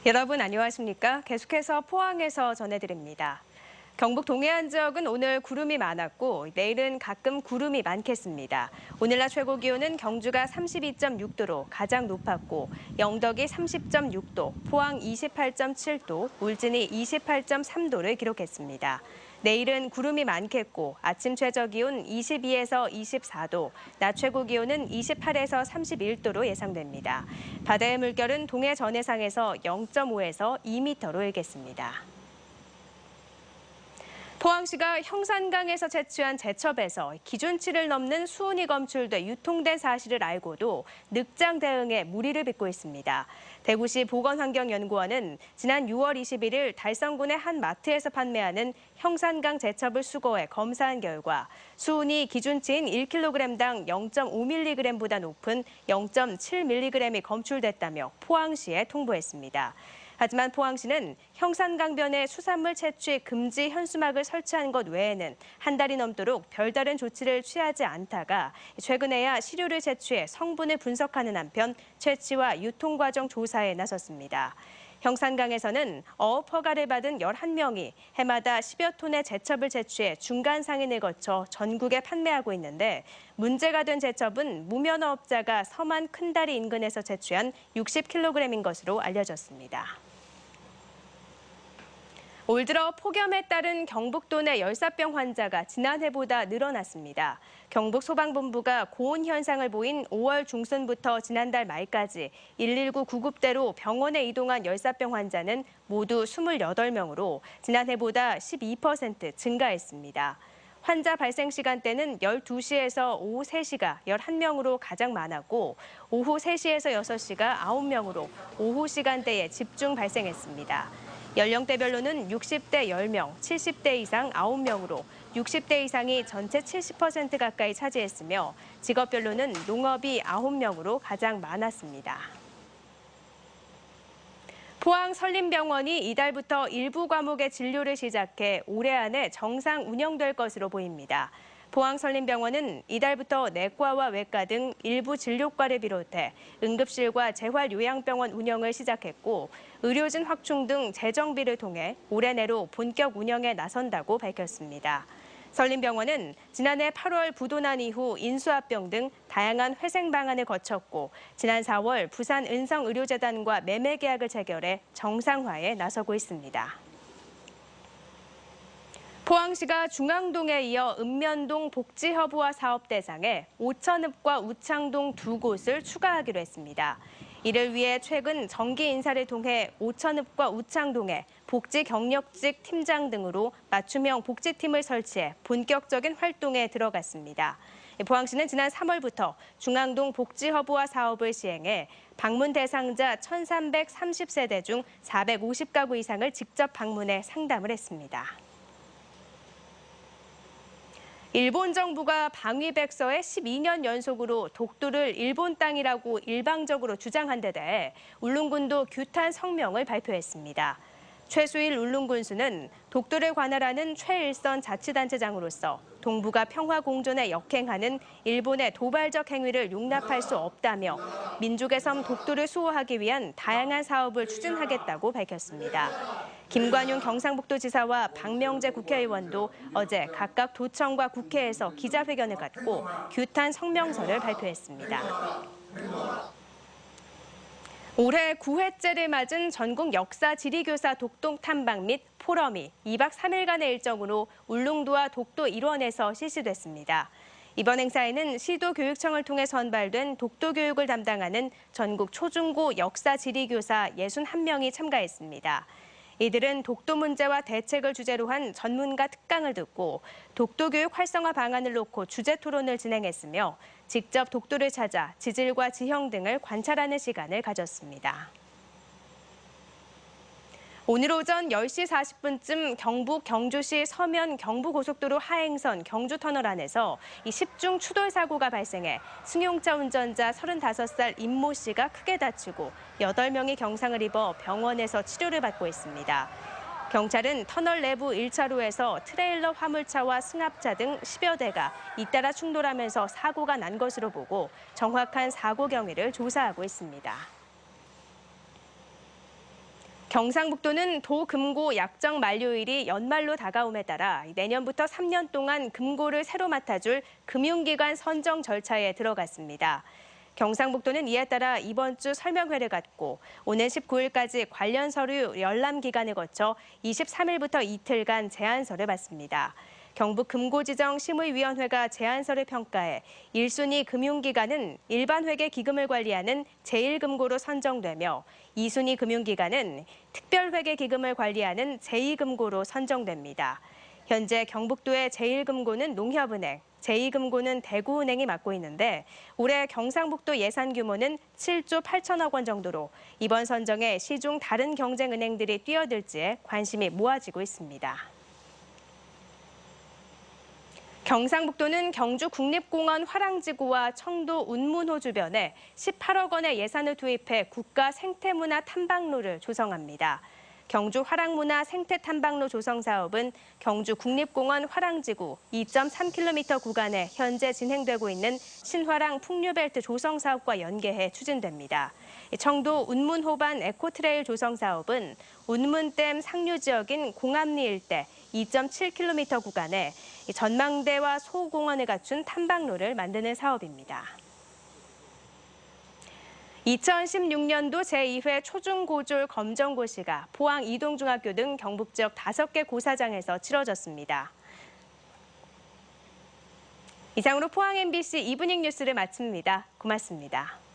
여러분 안녕하십니까? 계속해서 포항에서 전해드립니다. 경북 동해안 지역은 오늘 구름이 많았고 내일은 가끔 구름이 많겠습니다. 오늘 낮 최고 기온은 경주가 32.6도로 가장 높았고 영덕이 30.6도, 포항 28.7도, 울진이 28.3도를 기록했습니다. 내일은 구름이 많겠고 아침 최저 기온 22에서 24도, 낮 최고 기온은 28에서 31도로 예상됩니다. 바다의 물결은 동해 전해상에서 0.5에서 2m로 일겠습니다. 포항시가 형산강에서 채취한 제첩에서 기준치를 넘는 수온이 검출돼 유통된 사실을 알고도 늑장 대응에 무리를 빚고 있습니다. 대구시 보건환경연구원은 지난 6월 21일 달성군의 한 마트에서 판매하는 형산강 제첩을 수거해 검사한 결과 수온이 기준치인 1kg당 0.5mg보다 높은 0.7mg이 검출됐다며 포항시에 통보했습니다. 하지만 포항시는 형산강변에 수산물 채취 금지 현수막을 설치한 것 외에는 한 달이 넘도록 별다른 조치를 취하지 않다가 최근에야 시료를 채취해 성분을 분석하는 한편 채취와 유통 과정 조사에 나섰습니다. 형산강에서는 어업 허가를 받은 11명이 해마다 10여 톤의 제첩을 채취해 중간 상인을 거쳐 전국에 판매하고 있는데 문제가 된 제첩은 무면허업자가 서만 큰다리 인근에서 채취한 60kg인 것으로 알려졌습니다. 올 들어 폭염에 따른 경북도 내 열사병 환자가 지난해보다 늘어났습니다. 경북소방본부가 고온 현상을 보인 5월 중순부터 지난달 말까지 119 구급대로 병원에 이동한 열사병 환자는 모두 28명으로 지난해보다 12% 증가했습니다. 환자 발생 시간대는 12시에서 오후 3시가 11명으로 가장 많았고 오후 3시에서 6시가 9명으로 오후 시간대에 집중 발생했습니다. 연령대별로는 60대 10명, 70대 이상 9명으로 60대 이상이 전체 70% 가까이 차지했으며 직업별로는 농업이 9명으로 가장 많았습니다. 포항 설림병원이 이달부터 일부 과목의 진료를 시작해 올해 안에 정상 운영될 것으로 보입니다. 포항 설림병원은 이달부터 내과와 외과 등 일부 진료과를 비롯해 응급실과 재활요양병원 운영을 시작했고 의료진 확충 등 재정비를 통해 올해 내로 본격 운영에 나선다고 밝혔습니다. 설림병원은 지난해 8월 부도난 이후 인수합병 등 다양한 회생 방안을 거쳤고 지난 4월 부산 은성의료재단과 매매 계약을 체결해 정상화에 나서고 있습니다. 포항시가 중앙동에 이어 읍면동 복지허브화 사업 대상에 오천읍과 우창동 두 곳을 추가하기로 했습니다. 이를 위해 최근 정기 인사를 통해 오천읍과 우창동에 복지 경력직 팀장 등으로 맞춤형 복지팀을 설치해 본격적인 활동에 들어갔습니다. 포항시는 지난 3월부터 중앙동 복지허브화 사업을 시행해 방문 대상자 1,330세대 중 450가구 이상을 직접 방문해 상담을 했습니다. 일본 정부가 방위백서에 12년 연속으로 독도를 일본 땅이라고 일방적으로 주장한 데 대해 울릉군도 규탄 성명을 발표했습니다. 최수일 울릉군수는 독도를 관할하는 최일선 자치단체장으로서 동북아 평화 공존에 역행하는 일본의 도발적 행위를 용납할 수 없다며 민족의 섬 독도를 수호하기 위한 다양한 사업을 추진하겠다고 밝혔습니다. 김관용 경상북도지사와 박명재 국회의원도 어제 각각 도청과 국회에서 기자회견을 갖고 규탄 성명서를 발표했습니다. 올해 9회째를 맞은 전국 역사 지리교사 독도 탐방 및 포럼이 2박 3일간의 일정으로 울릉도와 독도 일원에서 실시됐습니다. 이번 행사에는 시도교육청을 통해 선발된 독도 교육을 담당하는 전국 초중고 역사 지리교사 61명이 참가했습니다. 이들은 독도 문제와 대책을 주제로 한 전문가 특강을 듣고 독도 교육 활성화 방안을 놓고 주제 토론을 진행했으며 직접 독도를 찾아 지질과 지형 등을 관찰하는 시간을 가졌습니다. 오늘 오전 10시 40분쯤 경북 경주시 서면 경부고속도로 하행선 경주터널 안에서 10중 추돌 사고가 발생해 승용차 운전자 35살 임모 씨가 크게 다치고 8명이 경상을 입어 병원에서 치료를 받고 있습니다. 경찰은 터널 내부 1차로에서 트레일러 화물차와 승합차 등 10여 대가 잇따라 충돌하면서 사고가 난 것으로 보고 정확한 사고 경위를 조사하고 있습니다. 경상북도는 도금고 약정 만료일이 연말로 다가옴에 따라 내년부터 3년 동안 금고를 새로 맡아줄 금융기관 선정 절차에 들어갔습니다. 경상북도는 이에 따라 이번 주 설명회를 갖고 오는 19일까지 관련 서류 열람 기간을 거쳐 23일부터 이틀간 제안서를 받습니다. 경북금고지정심의위원회가 제안서를 평가해 1순위 금융기관은 일반회계 기금을 관리하는 제1금고로 선정되며 2순위 금융기관은 특별회계 기금을 관리하는 제2금고로 선정됩니다. 현재 경북도의 제1금고는 농협은행, 제2금고는 대구은행이 맡고 있는데 올해 경상북도 예산 규모는 7조 8천억 원 정도로 이번 선정에 시중 다른 경쟁은행들이 뛰어들지에 관심이 모아지고 있습니다. 경상북도는 경주 국립공원 화랑지구와 청도 운문호 주변에 18억 원의 예산을 투입해 국가 생태문화 탐방로를 조성합니다. 경주 화랑문화 생태탐방로 조성 사업은 경주 국립공원 화랑지구 2.3km 구간에 현재 진행되고 있는 신화랑 풍류벨트 조성 사업과 연계해 추진됩니다. 청도 운문호반 에코트레일 조성 사업은 운문댐 상류 지역인 공암리 일대 2.7km 구간에 전망대와 소공원을 갖춘 탐방로를 만드는 사업입니다. 2016년도 제2회 초중고졸 검정고시가 포항 이동중학교 등 경북 지역 5개 고사장에서 치러졌습니다. 이상으로 포항 MBC 이브닝 뉴스를 마칩니다. 고맙습니다.